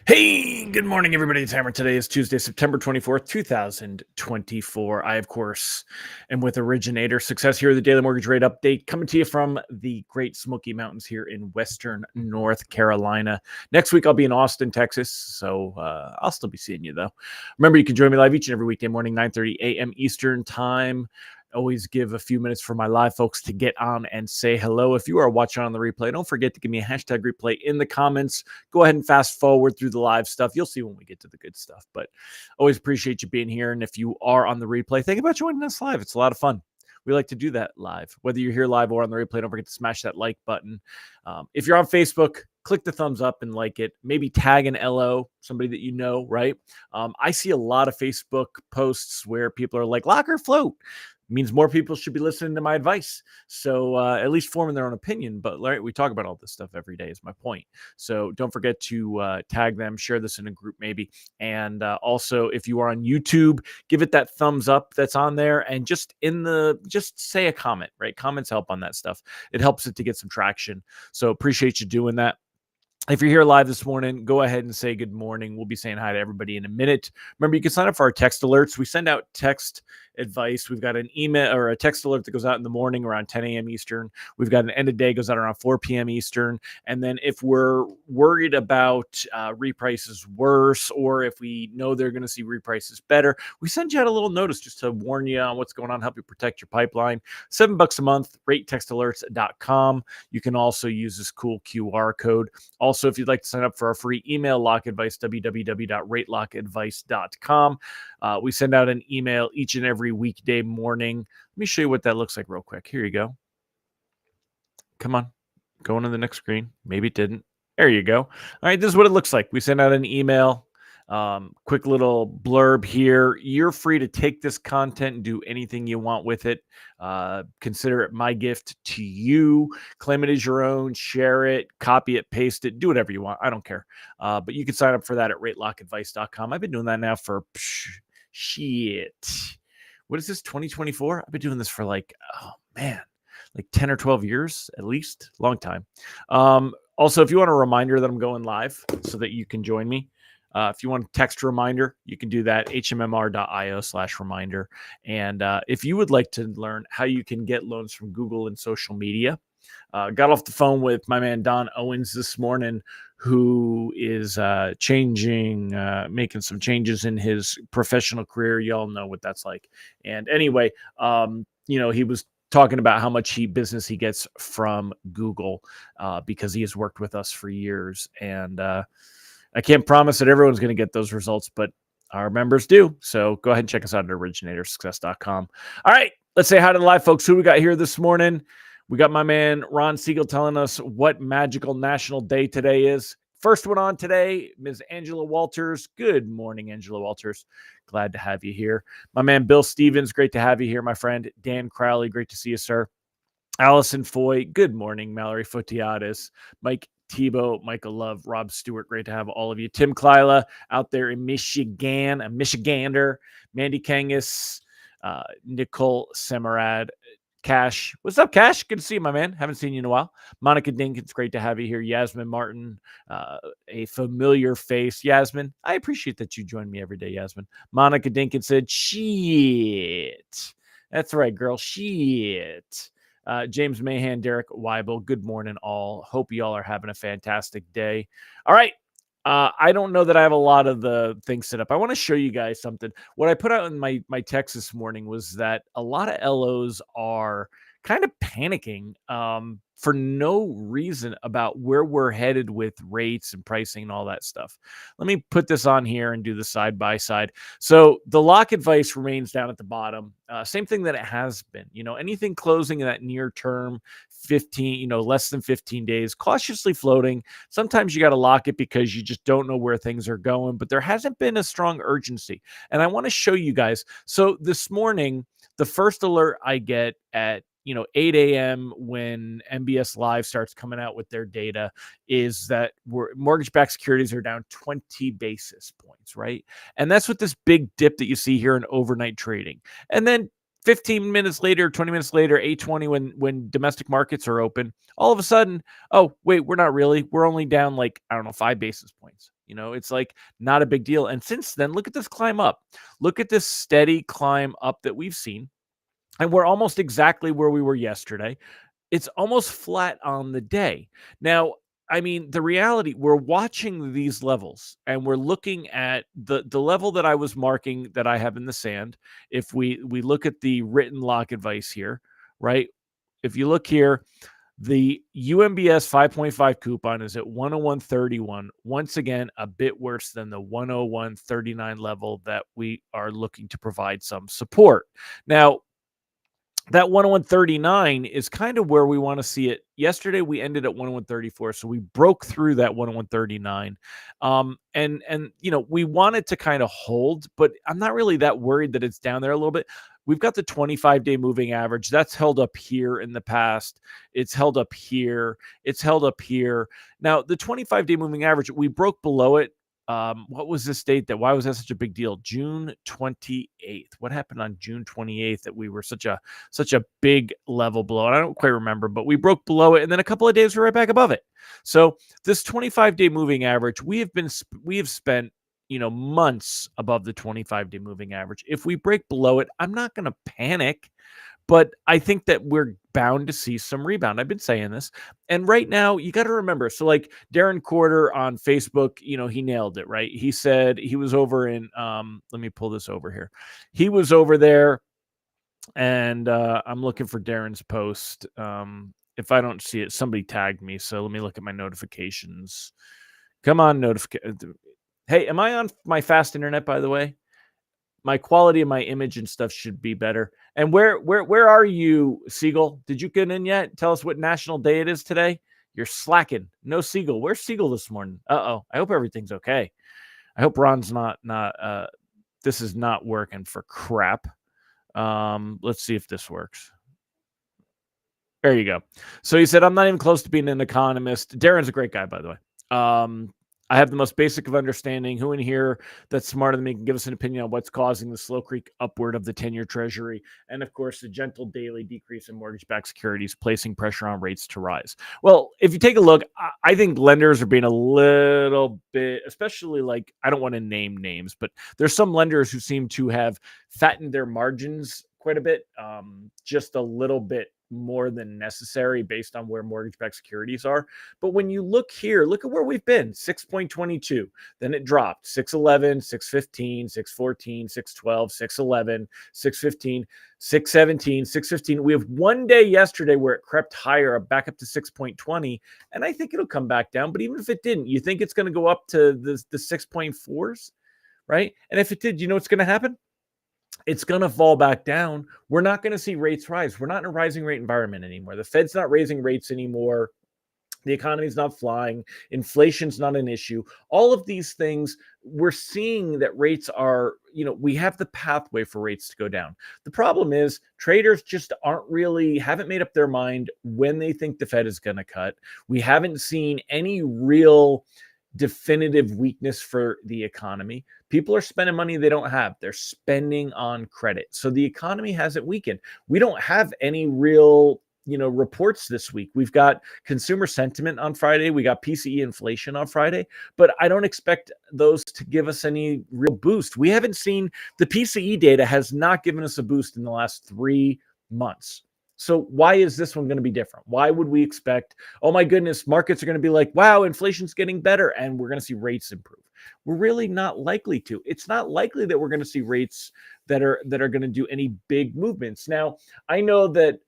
Hey, good morning, everybody. It's Hammer. Today is Tuesday, September 24th, 2024. I, of course, am with Originator Success here, the Daily Mortgage Rate Update, coming to you from the Great Smoky Mountains here in Western North Carolina. Next week, I'll be in Austin, Texas, so I'll still be seeing you, though. Remember, you can join me live each and every weekday morning, 9:30 a.m. Eastern Time. Always give a few minutes for my live folks to get on and say hello. If you are watching on the replay, don't forget to give me a hashtag replay in the comments. Go ahead and fast forward through the live stuff. You'll see when we get to the good stuff, but always appreciate you being here. And if you are on the replay, think about joining us live. It's a lot of fun. We like to do that live. Whether you're here live or on the replay, don't forget to smash that like button. If you're on Facebook, click the thumbs up and like it. Maybe tag an LO, somebody that you know, right? I see a lot of Facebook posts where people are like, lock or float. Means more people should be listening to my advice. So at least forming their own opinion. But right, we talk about all this stuff every day is my point. So don't forget to tag them, share this in a group maybe. And also, if you are on YouTube, give it that thumbs up that's on there. And just say a comment, right? Comments help on that stuff. It helps it to get some traction. So appreciate you doing that. If you're here live this morning, go ahead and say good morning. We'll be saying hi to everybody in a minute. Remember, you can sign up for our text alerts. We send out text advice. We've got an email or a text alert that goes out in the morning around 10 a.m. Eastern. We've got an end of day goes out around 4 p.m. Eastern. And then if we're worried about reprices worse, or if we know they're going to see reprices better, we send you out a little notice just to warn you on what's going on, help you protect your pipeline. $7 a month, ratetextalerts.com. You can also use this cool QR code. Also, if you'd like to sign up for our free email lock advice, www.ratelockadvice.com. We send out an email each and every weekday morning. Let me show you what that looks like real quick. Here you go. Come on. Going to the next screen. Maybe it didn't. There you go. All right, this is what it looks like. We send out an email. Quick little blurb here. You're free to take this content and do anything you want with it. Consider it my gift to you. Claim it as your own. Share it. Copy it. Paste it. Do whatever you want. I don't care. But you can sign up for that at ratelockadvice.com. I've been doing that now for shit. What is this, 2024? I've been doing this for like 10 or 12 years at least. Long time. Also, if you want a reminder that I'm going live so that you can join me, if you want a text reminder, you can do that, hmmr.io/reminder. And if you would like to learn how you can get loans from Google and social media, got off the phone with my man Don Owens this morning, who is making some changes in his professional career. Y'all know what that's like. And anyway, he was talking about how much business he gets from Google because he has worked with us for years. And I can't promise that everyone's going to get those results, but our members do. So go ahead and check us out at originatorssuccess.com. All right, let's say hi to the live folks. Who we got here this morning? We got my man Ron Siegel telling us what magical national day today is. First one on today, Ms. Angela Walters. Good morning, Angela Walters. Glad to have you here. My man Bill Stevens, great to have you here, my friend. Dan Crowley, great to see you, sir. Allison Foy, good morning. Mallory Fotiades, Mike Tebow, Michael Love, Rob Stewart, great to have all of you. Tim Klyla out there in Michigan, a Michigander. Mandy Kangas, Nicole Semerad, Cash. What's up, Cash? Good to see you, my man. Haven't seen you in a while. Monica Dinkins, great to have you here. Yasmin Martin, a familiar face. Yasmin, I appreciate that you join me every day, Yasmin. Monica Dinkins said, shit. That's right, girl. Shit. James Mahan, Derek Weibel, good morning, all. Hope y'all are having a fantastic day. All right. I don't know that I have a lot of the things set up. I want to show you guys something. What I put out in my text this morning was that a lot of LOs are kind of panicking for no reason about where we're headed with rates and pricing and all that stuff. Let me put this on here and do the side by side. So the lock advice remains down at the bottom. Same thing that it has been. Anything closing in that near term, 15, less than 15 days, cautiously floating. Sometimes you got to lock it because you just don't know where things are going, but there hasn't been a strong urgency. And I want to show you guys. So this morning, the first alert I get at 8 a.m. when MBS Live starts coming out with their data is that mortgage-backed securities are down 20 basis points, right? And that's with this big dip that you see here in overnight trading. And then 15 minutes later, 20 minutes later, 8:20 when domestic markets are open, all of a sudden, oh, wait, we're not really. We're only down 5 basis points. It's like not a big deal. And since then, look at this climb up. Look at this steady climb up that we've seen. And we're almost exactly where we were yesterday. It's almost flat on the day. Now, I mean, the reality, we're watching these levels and we're looking at the level that I was marking that I have in the sand. If we look at the written lock advice here, right? If you look here, the UMBS 5.5 coupon is at 101.31. Once again, a bit worse than the 101.39 level that we are looking to provide some support. Now, that 101.39 is kind of where we want to see it. Yesterday we ended at 101.34, so we broke through that 101.39. And we wanted to kind of hold, but I'm not really that worried that it's down there a little bit. We've got the 25-day moving average that's held up here in the past. It's held up here. It's held up here. Now, the 25-day moving average, we broke below it. What was this date? Why was that such a big deal? June 28th. What happened on June 28th that we were such a big level below? And I don't quite remember, but we broke below it, and then a couple of days we're right back above it. So this 25-day moving average, we have spent months above the 25-day moving average. If we break below it, I'm not going to panic. But I think that we're bound to see some rebound. I've been saying this. And right now, you got to remember. So, like Darren Quarter on Facebook, he nailed it, right? He said he was over in, let me pull this over here. He was over there, and I'm looking for Darren's post. If I don't see it, somebody tagged me. So let me look at my notifications. Come on, notification. Hey, am I on my fast internet, by the way? My quality of my image and stuff should be better. And where are you, Siegel? Did you get in yet? Tell us what national day it is today. You're slacking. No Siegel. Where's Siegel this morning? Uh-oh. I hope everything's okay. I hope Ron's not this is not working for crap. Let's see if this works. There you go. So he said, I'm not even close to being an economist. Darren's a great guy, by the way. I have the most basic of understanding. Who in here that's smarter than me can give us an opinion on what's causing the slow creep upward of the 10-year treasury? And of course, the gentle daily decrease in mortgage-backed securities, placing pressure on rates to rise. Well, if you take a look, I think lenders are being a little bit, especially like, I don't want to name names, but there's some lenders who seem to have fattened their margins quite a bit, just a little bit more than necessary based on where mortgage-backed securities are. But when you look here, look at where we've been, 6.22. Then it dropped, 6.11, 6.15, 6.14, 6.12, 6.11, 6.15, 6.17, 6.15. We have one day yesterday where it crept higher, back up to 6.20, and I think it'll come back down. But even if it didn't, you think it's going to go up to the 6.4s, right? And if it did, you know what's going to happen? It's going to fall back down. We're not going to see rates rise. We're not in a rising rate environment anymore. The Fed's not raising rates anymore. The economy's not flying. Inflation's not an issue. All of these things, we're seeing that rates are, we have the pathway for rates to go down. The problem is traders just haven't made up their mind when they think the Fed is going to cut. We haven't seen any real definitive weakness for the economy. People are spending money they don't have. They're spending on credit. So the economy hasn't weakened. We don't have any real, reports this week. We've got consumer sentiment on Friday. We got PCE inflation on Friday, but I don't expect those to give us any real boost. We haven't seen the PCE data has not given us a boost in the last 3 months. So why is this one going to be different? Why would we expect, oh my goodness, markets are going to be like, wow, inflation's getting better and we're going to see rates improve? We're really not likely to. It's not likely that we're going to see rates that are going to do any big movements. Now, I know that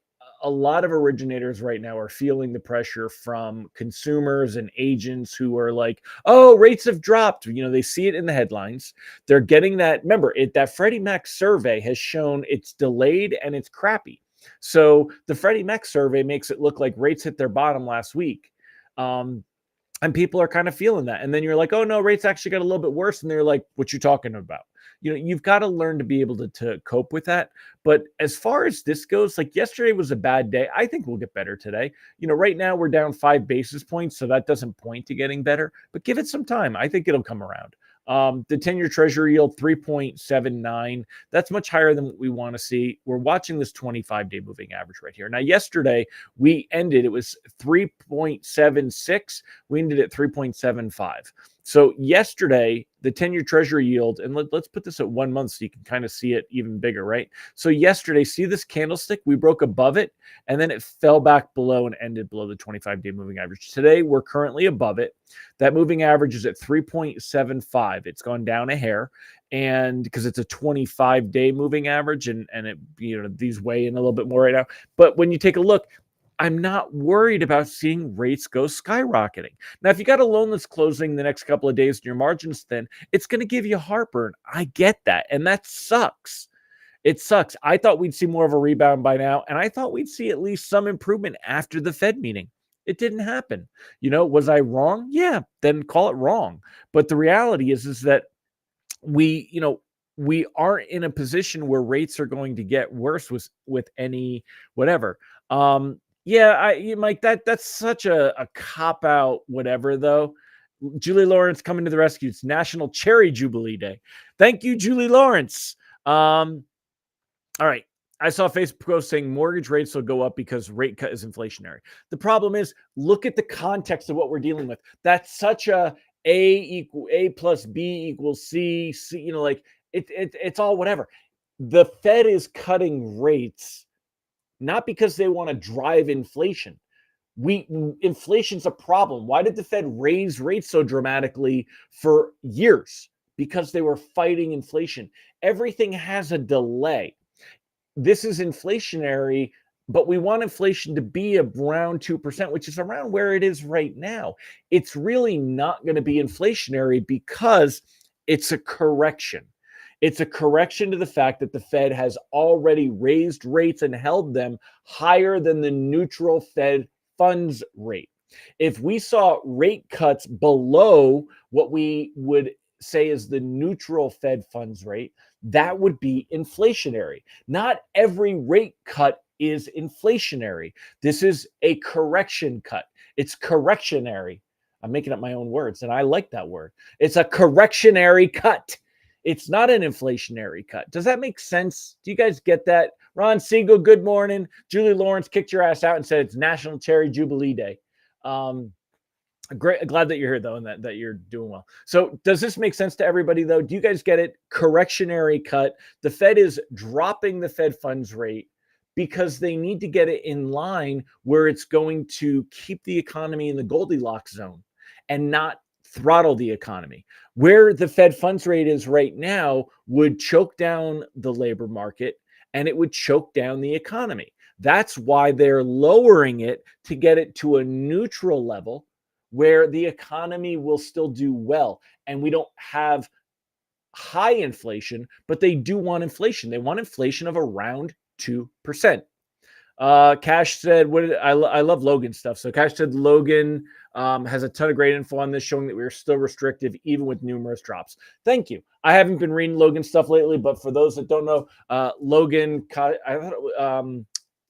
a lot of originators right now are feeling the pressure from consumers and agents who are like, oh, rates have dropped. They see it in the headlines. They're getting that. Remember, that Freddie Mac survey has shown it's delayed and it's crappy. So the Freddie Mac survey makes it look like rates hit their bottom last week. And people are kind of feeling that. And then you're like, oh, no, rates actually got a little bit worse. And they're like, what you talking about? You've got to learn to be able to cope with that. But as far as this goes, like yesterday was a bad day. I think we'll get better today. Right now we're down 5 basis points. So that doesn't point to getting better. But give it some time. I think it'll come around. The 10-year treasury yield, 3.79. That's much higher than what we want to see. We're watching this 25-day moving average right here. Now, yesterday, it was 3.76. We ended at 3.75. So yesterday, the 10-year treasury yield, and let's put this at 1 month so you can kind of see it even bigger, right? So yesterday, see this candlestick? We broke above it, and then it fell back below and ended below the 25-day moving average. Today, we're currently above it. That moving average is at 3.75. It's gone down a hair, and because it's a 25-day moving average, and it, these weigh in a little bit more right now. But when you take a look, I'm not worried about seeing rates go skyrocketing. Now, if you got a loan that's closing the next couple of days and your margin's thin, it's going to give you heartburn. I get that. And that sucks. It sucks. I thought we'd see more of a rebound by now, and I thought we'd see at least some improvement after the Fed meeting. It didn't happen. Was I wrong? Yeah, then call it wrong. But the reality is that we aren't in a position where rates are going to get worse with any whatever. Mike, that's such a cop out, whatever, though. Julie Lawrence coming to the rescue. It's National Cherry Jubilee Day. Thank you, Julie Lawrence. All right. I saw Facebook post saying mortgage rates will go up because rate cut is inflationary. The problem is, look at the context of what we're dealing with. That's such A plus B equals C. It's all whatever. The Fed is cutting rates not because they want to drive inflation. Inflation's a problem. Why did the Fed raise rates so dramatically for years? Because they were fighting inflation. Everything has a delay. This is inflationary, but we want inflation to be around 2%, which is around where it is right now. It's really not going to be inflationary because it's a correction. It's a correction to the fact that the Fed has already raised rates and held them higher than the neutral Fed funds rate. If we saw rate cuts below what we would say is the neutral Fed funds rate, that would be inflationary. Not every rate cut is inflationary. This is a correction cut. It's correctionary. I'm making up my own words, and I like that word. It's a correctionary cut. It's not an inflationary cut. Does that make sense? Do you guys get that? Ron Siegel, good morning. Julie Lawrence kicked your ass out and said it's National Cherry Jubilee Day. Great. Glad that you're here, though, and that you're doing well. So does this make sense to everybody, though? Do you guys get it? Correctionary cut. The Fed is dropping the Fed funds rate because they need to get it in line where it's going to keep the economy in the Goldilocks zone and not throttle the economy. Where the Fed funds rate is right now would choke down the labor market and it would choke down the economy. That's why they're lowering it to get it to a neutral level where the economy will still do well. And we don't have high inflation, but they do want inflation. They want inflation of around 2%. Cash said, I love Logan stuff. So Cash said Logan has a ton of great info on this, showing that we're still restrictive even with numerous drops. Thank you. I haven't been reading Logan stuff lately, but for those that don't know,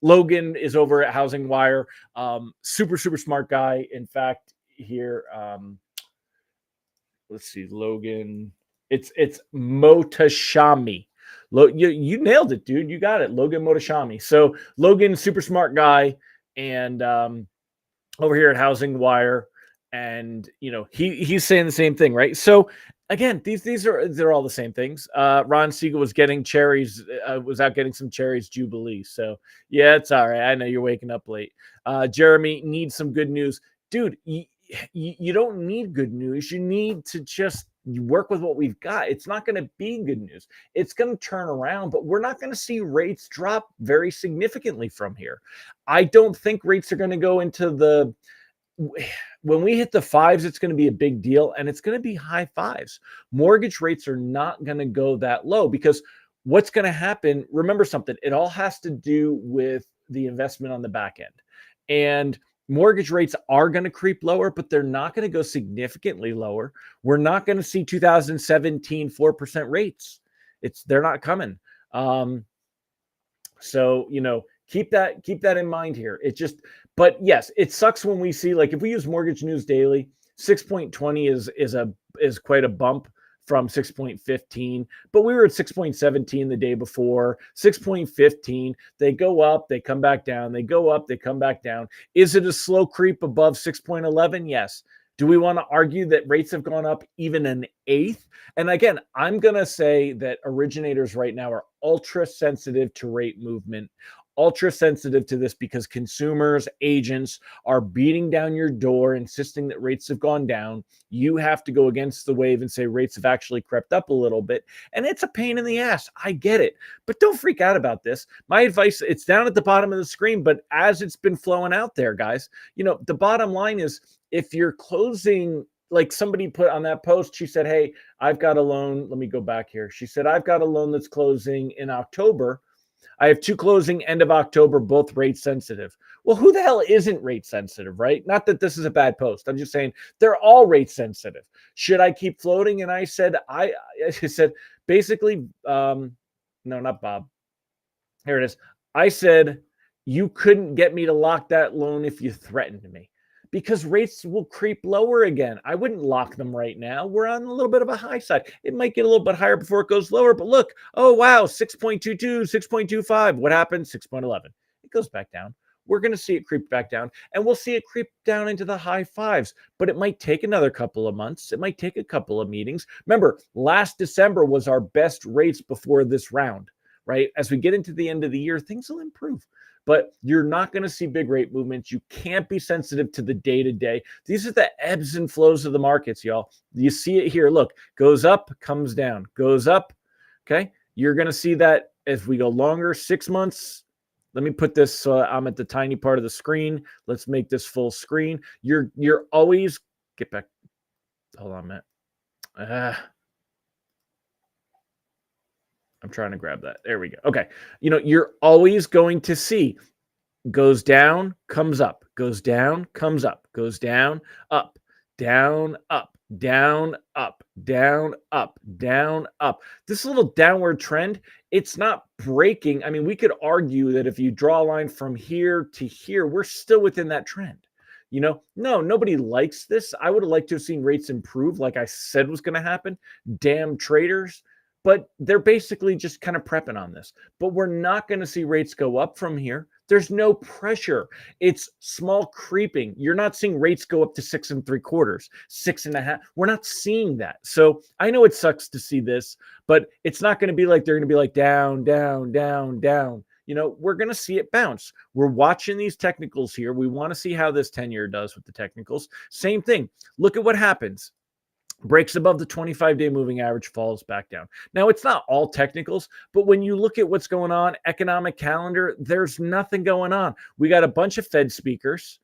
Logan is over at Housing Wire. Super smart guy. In fact, here, let's see, Logan. It's Mohtashami. You nailed it, dude. You got it. Logan Mohtashami. So Logan, super smart guy, and over here at Housing Wire, and he's saying the same thing, right? So again, they're all the same things. Ron Siegel was getting cherries, was out getting some cherries Jubilee. So yeah, it's all right. I know you're waking up late. Jeremy needs some good news, dude. You don't need good news. You need to just work with what we've got. It's not going to be good news. It's going to turn around, but we're not going to see rates drop very significantly from here. I don't think rates are going to go into when we hit the fives, it's going to be a big deal, and it's going to be high fives. Mortgage rates are not going to go that low because what's going to happen, remember something, it all has to do with the investment on the back end. And mortgage rates are going to creep lower, but they're not going to go significantly lower. We're not going to see 2017 4% rates. They're not coming. So keep that in mind here. But yes, it sucks when we see, like, if we use Mortgage News Daily, 6.20 is quite a bump from 6.15, but we were at 6.17 the day before. 6.15, they go up, they come back down, they go up, they come back down. Is it a slow creep above 6.11? Yes. Do we want to argue that rates have gone up even an eighth? And again, I'm going to say that originators right now are ultra sensitive to rate movement, ultra sensitive to this because consumers, agents are beating down your door, insisting that rates have gone down. You have to go against the wave and say rates have actually crept up a little bit. And it's a pain in the ass. I get it. But don't freak out about this. My advice, it's down at the bottom of the screen, but as it's been flowing out there, guys, the bottom line is if you're closing, like somebody put on that post, she said, hey, I've got a loan. Let me go back here. She said, I've got a loan that's closing in October. I have two closing end of October, both rate sensitive. Well, who the hell isn't rate sensitive, right? Not that this is a bad post. I'm just saying they're all rate sensitive. Should I keep floating? And I said, I said, basically, no, not Bob. Here it is. I said, you couldn't get me to lock that loan if you threatened me because rates will creep lower again. I wouldn't lock them right now. We're on a little bit of a high side. It might get a little bit higher before it goes lower, but look, oh, wow, 6.22, 6.25. What happened? 6.11. It goes back down. We're going to see it creep back down, and we'll see it creep down into the high fives, but it might take another couple of months. It might take a couple of meetings. Remember, last December was our best rates before this round, right? As we get into the end of the year, things will improve. But you're not going to see big rate movements. You can't be sensitive to the day-to-day. These are the ebbs and flows of the markets, y'all. You see it here. Look, goes up, comes down, goes up. Okay. You're going to see that as we go longer, 6 months. Let me put this so I'm at the tiny part of the screen. Let's make this full screen. You're always get back. Hold on a minute. I'm trying to grab that. There we go. Okay. You're always going to see goes down, comes up, goes down, comes up, goes down, up, down, up, down, up, down, up, down, up. This little downward trend, it's not breaking. I mean, we could argue that if you draw a line from here to here, we're still within that trend. No, nobody likes this. I would have liked to have seen rates improve like I said was going to happen. Damn traders. But they're basically just kind of prepping on this. But we're not going to see rates go up from here. There's no pressure. It's small creeping. You're not seeing rates go up to 6 3/4, 6.5. We're not seeing that. So I know it sucks to see this, but it's not going to be like they're going to be like down, down, down, down. We're going to see it bounce. We're watching these technicals here. We want to see how this 10-year does with the technicals. Same thing. Look at what happens. Breaks above the 25-day moving average, falls back down. Now, it's not all technicals, but when you look at what's going on, economic calendar, there's nothing going on. We got a bunch of Fed speakers.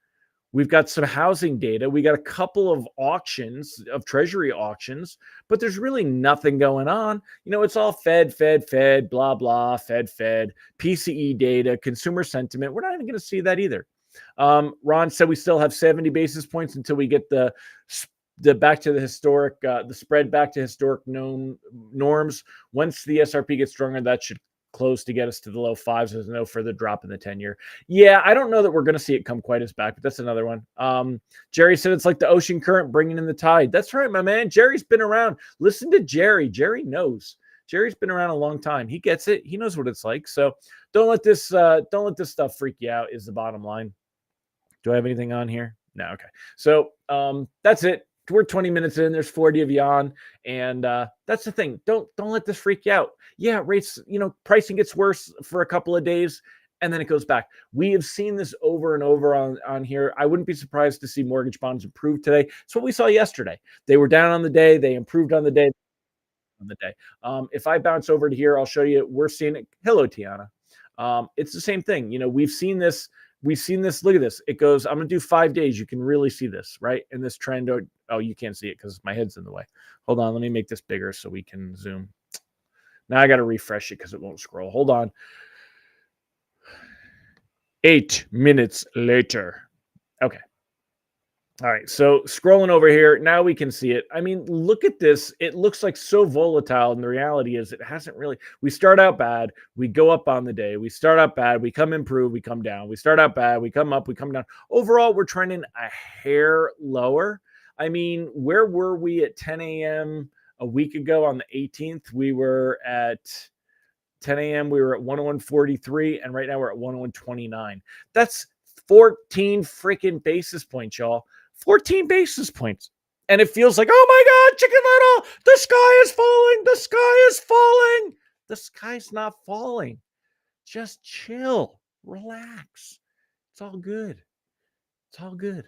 We've got some housing data. We got a couple of auctions, of treasury auctions, but there's really nothing going on. It's all Fed, blah, blah, Fed, PCE data, consumer sentiment. We're not even going to see that either. Ron said we still have 70 basis points until we get the back to the historic, the spread back to historic norms. Once the SRP gets stronger, that should close to get us to the low fives. There's no further drop in the 10-year. Yeah, I don't know that we're going to see it come quite as back, but that's another one. Jerry said it's like the ocean current bringing in the tide. That's right, my man. Jerry's been around. Listen to Jerry. Jerry knows. Jerry's been around a long time. He gets it. He knows what it's like. So don't let this stuff freak you out is the bottom line. Do I have anything on here? No. Okay. So that's it. We're 20 minutes in. There's 40 of you on, and that's the thing. Don't let this freak you out. Yeah, rates. Pricing gets worse for a couple of days, and then it goes back. We have seen this over and over on here. I wouldn't be surprised to see mortgage bonds improve today. It's what we saw yesterday. They were down on the day. They improved on the day. If I bounce over to here, I'll show you. We're seeing it. Hello, Tiana. It's the same thing. We've seen this. Look at this. It goes, I'm going to do 5 days. You can really see this, right? In this trend. Oh, you can't see it because my head's in the way. Hold on. Let me make this bigger so we can zoom. Now I got to refresh it because it won't scroll. Hold on. 8 minutes later. Okay. All right. So scrolling over here, now we can see it. I mean, look at this. It looks like so volatile. And the reality is it hasn't really. We start out bad. We go up on the day. We start out bad. We come improve. We come down. We start out bad. We come up. We come down. Overall, we're trending a hair lower. I mean, where were we at 10 a.m. a week ago on the 18th? We were at 10 a.m. We were at 101.43. And right now we're at 101.29. That's 14 freaking basis points, y'all. 14 basis points. And it feels like, oh my God, Chicken Little, the sky is falling. The sky is falling. The sky's not falling. Just chill, relax. It's all good. It's all good.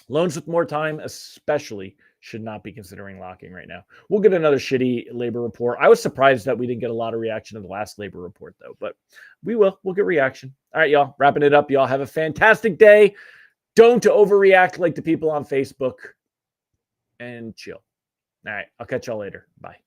Loans with more time, especially, should not be considering locking right now. We'll get another shitty labor report. I was surprised that we didn't get a lot of reaction to the last labor report, though, but we will. We'll get reaction. All right, y'all. Wrapping it up. Y'all have a fantastic day. Don't overreact like the people on Facebook and chill. All right. I'll catch y'all later. Bye.